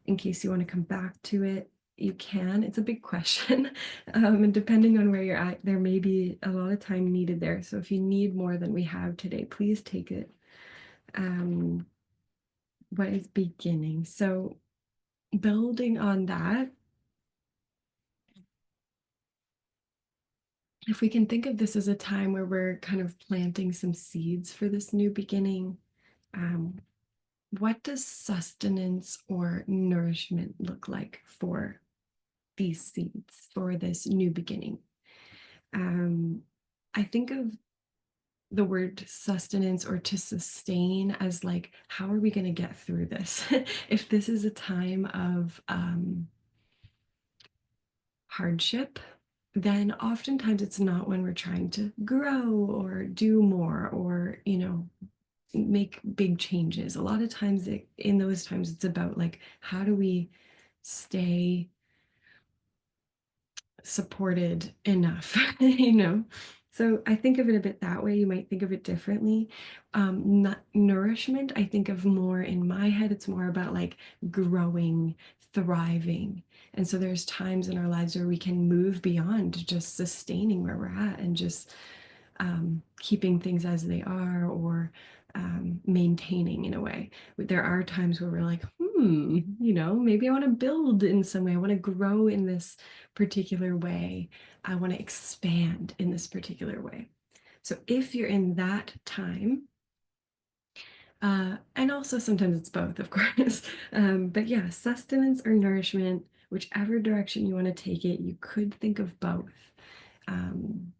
in case you want to come back to it, you can. It's a big question. And depending on where you're at, there may be a lot of time needed there. So if you need more than we have today, please take it. Um, what is beginning? So building on that, if we can think of this as a time where we're kind of planting some seeds for this new beginning, um, what does sustenance or nourishment look like for these seeds, for this new beginning? Um, I think of the word sustenance or to sustain as like, how are we going to get through this? If this is a time of hardship, then oftentimes it's not when we're trying to grow or do more or, make big changes. A lot of times in those times, it's about like, how do we stay supported enough, you know? So I think of it a bit that way. You might think of it differently. Nourishment, I think of more in my head, it's more about like growing, thriving. And so there's times in our lives where we can move beyond just sustaining where we're at and just keeping things as they are or maintaining in a way. There are times where we're like, maybe I want to build in some way. I want to grow in this particular way. I want to expand in this particular way. So if you're in that time, and also sometimes it's both, of course, but yeah, sustenance or nourishment, whichever direction you want to take it, you could think of both. Um,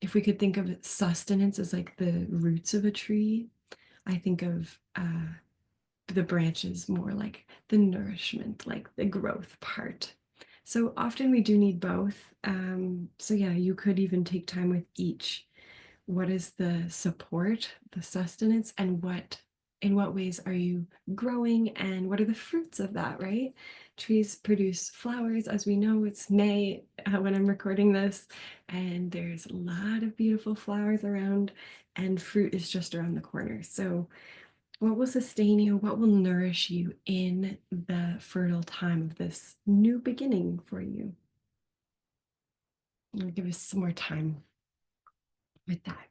if we could think of sustenance as like the roots of a tree, I think of the branches more like the nourishment, like the growth part. So often we do need both. So yeah, you could even take time with each. What is the support, the sustenance, and in what ways are you growing and what are the fruits of that, right? Trees produce flowers. As we know, it's May when I'm recording this, and there's a lot of beautiful flowers around, and fruit is just around the corner. So what will sustain you? What will nourish you in the fertile time of this new beginning for you? I'll give us some more time with that.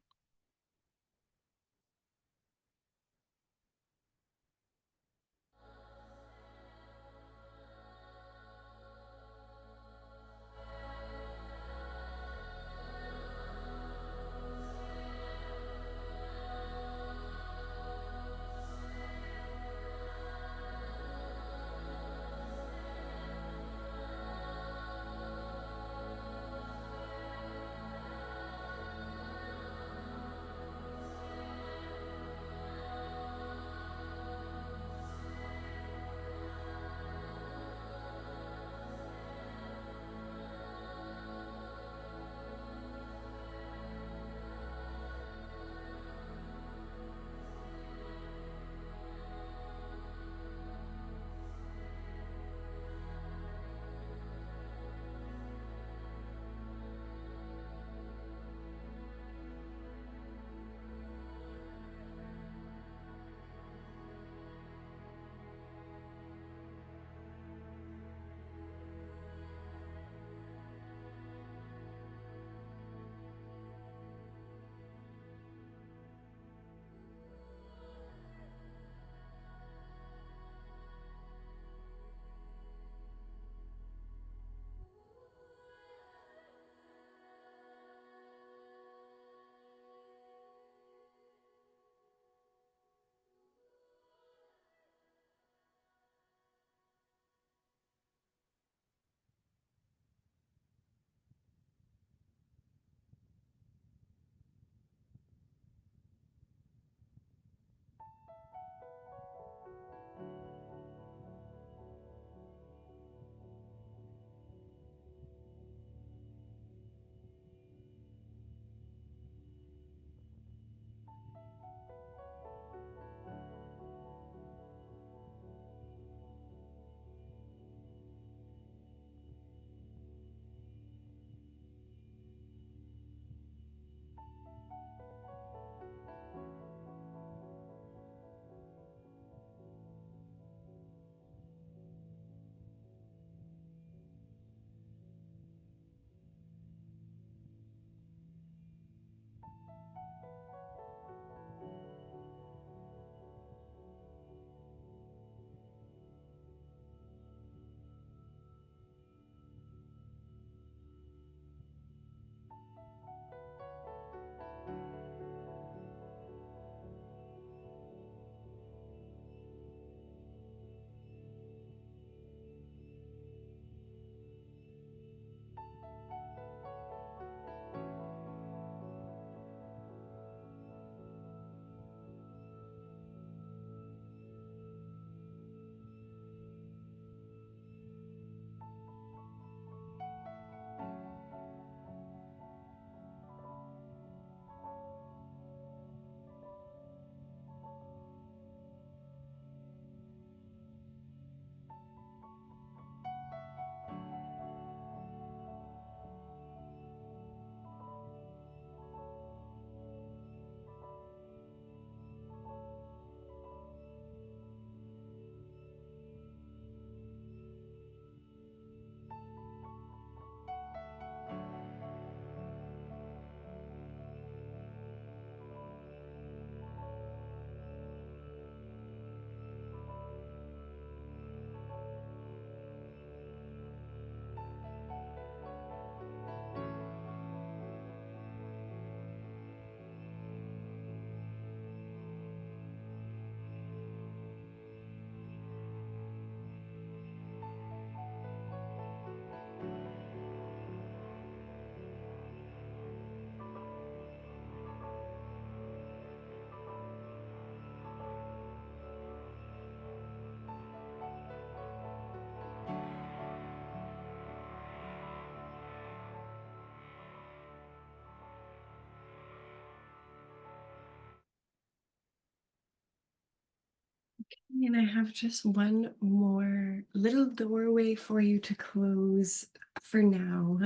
And I have just one more little doorway for you to close for now.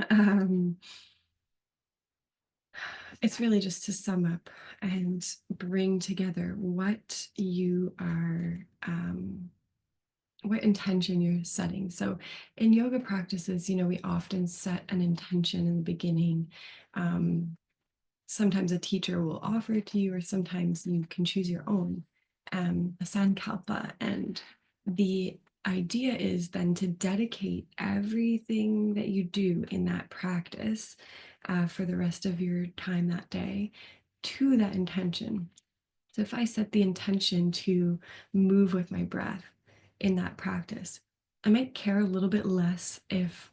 It's really just to sum up and bring together what intention you're setting. So in yoga practices, we often set an intention in the beginning. Um, Sometimes a teacher will offer it to you, or sometimes you can choose your own, a sankalpa. And the idea is then to dedicate everything that you do in that practice for the rest of your time that day to that intention. So if I set the intention to move with my breath in that practice, I might care a little bit less if,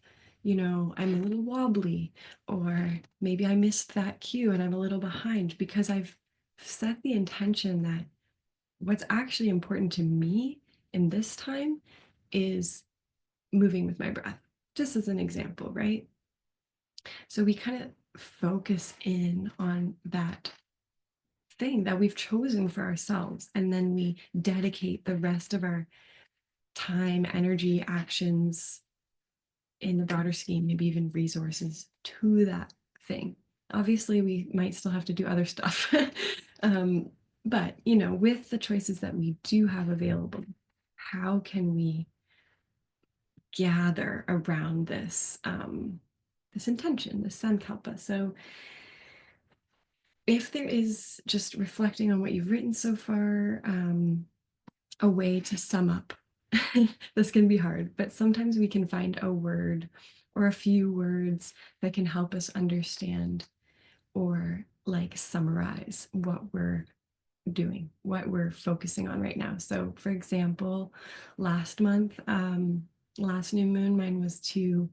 I'm a little wobbly, or maybe I missed that cue and I'm a little behind, because I've set the intention that what's actually important to me in this time is moving with my breath, just as an example, right? So we kind of focus in on that thing that we've chosen for ourselves. And then we dedicate the rest of our time, energy, actions in the broader scheme, maybe even resources to that thing. Obviously, we might still have to do other stuff. um, but, with the choices that we do have available, how can we gather around this intention, this sankalpa? So if there is, just reflecting on what you've written so far, a way to sum up. This can be hard, but sometimes we can find a word or a few words that can help us understand or like summarize what we're doing, what we're focusing on right now. So, for example, last month, last new moon, mine was to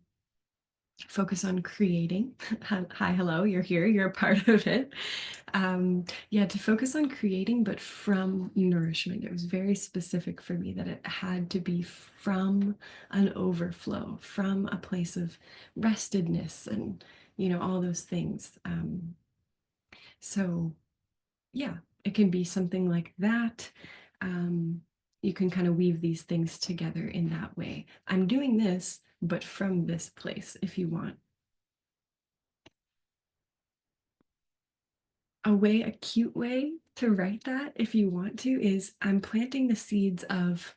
focus on creating. Hi, hello, you're here, you're a part of it. Yeah, to focus on creating, but from nourishment. It was very specific for me that it had to be from an overflow, from a place of restedness and, all those things. So, yeah, it can be something like that. Um, you can kind of weave these things together in that way. I'm doing this, but from this place, if you want. A cute way to write that, if you want to, is I'm planting the seeds of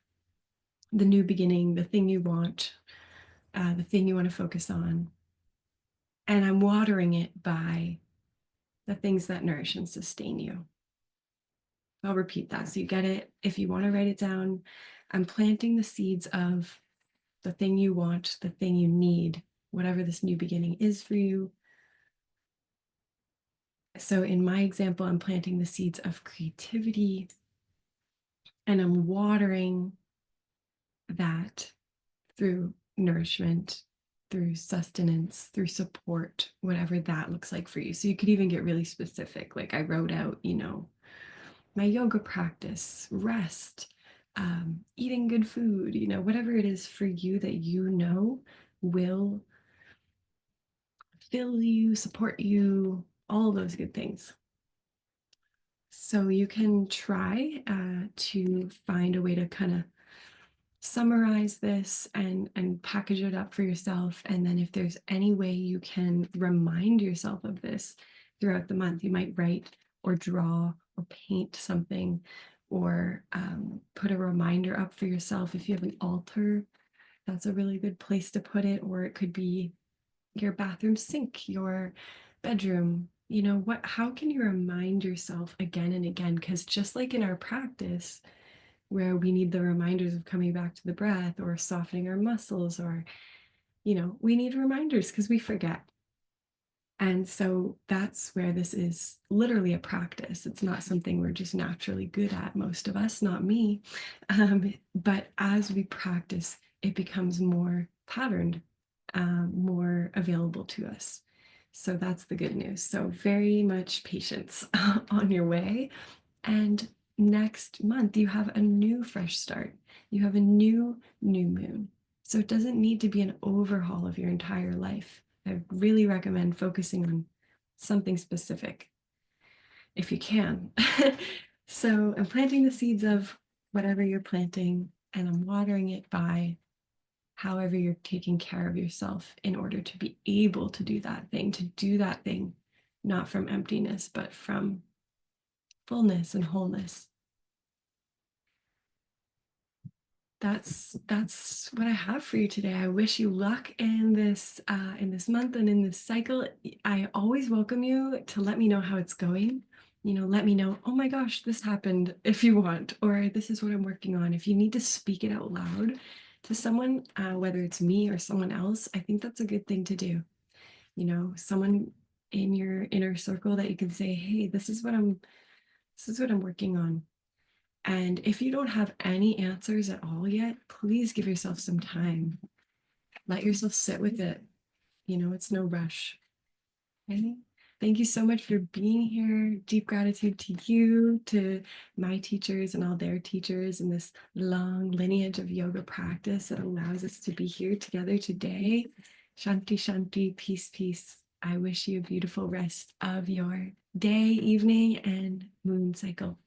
the new beginning, the thing you want, the thing you want to focus on, and I'm watering it by the things that nourish and sustain you. I'll repeat that so you get it. If you want to write it down, I'm planting the seeds of the thing you want, the thing you need, whatever this new beginning is for you. So in my example, I'm planting the seeds of creativity, and I'm watering that through nourishment, through sustenance, through support, whatever that looks like for you. So you could even get really specific. Like I wrote out, my yoga practice, rest, eating good food, whatever it is for you that will fill you, support you, all those good things. So you can try to find a way to kind of summarize this and package it up for yourself. And then if there's any way you can remind yourself of this throughout the month, you might write or draw or paint something, or put a reminder up for yourself. If you have an altar, that's a really good place to put it. Or it could be your bathroom sink, your bedroom. How can you remind yourself again and again? Because just like in our practice, where we need the reminders of coming back to the breath or softening our muscles, or, we need reminders because we forget. And so that's where this is literally a practice. It's not something we're just naturally good at, most of us, not me. But as we practice, it becomes more patterned, more available to us. So that's the good news. So very much patience on your way. And next month, you have a new fresh start. You have a new moon. So it doesn't need to be an overhaul of your entire life. I really recommend focusing on something specific if you can. So I'm planting the seeds of whatever you're planting, and I'm watering it by however you're taking care of yourself in order to be able to do that thing, not from emptiness, but from fullness and wholeness. That's what I have for you today. I wish you luck in this month and in this cycle. I always welcome you to let me know how it's going. Let me know, oh my gosh, this happened, if you want, or this is what I'm working on. If you need to speak it out loud to someone, whether it's me or someone else, I think that's a good thing to do. Someone in your inner circle that you can say, hey, this is what I'm working on. And if you don't have any answers at all yet, please give yourself some time. Let yourself sit with it. It's no rush. Okay? Thank you so much for being here. Deep gratitude to you, to my teachers and all their teachers in this long lineage of yoga practice that allows us to be here together today. Shanti, Shanti, peace, peace. I wish you a beautiful rest of your day, evening, and moon cycle.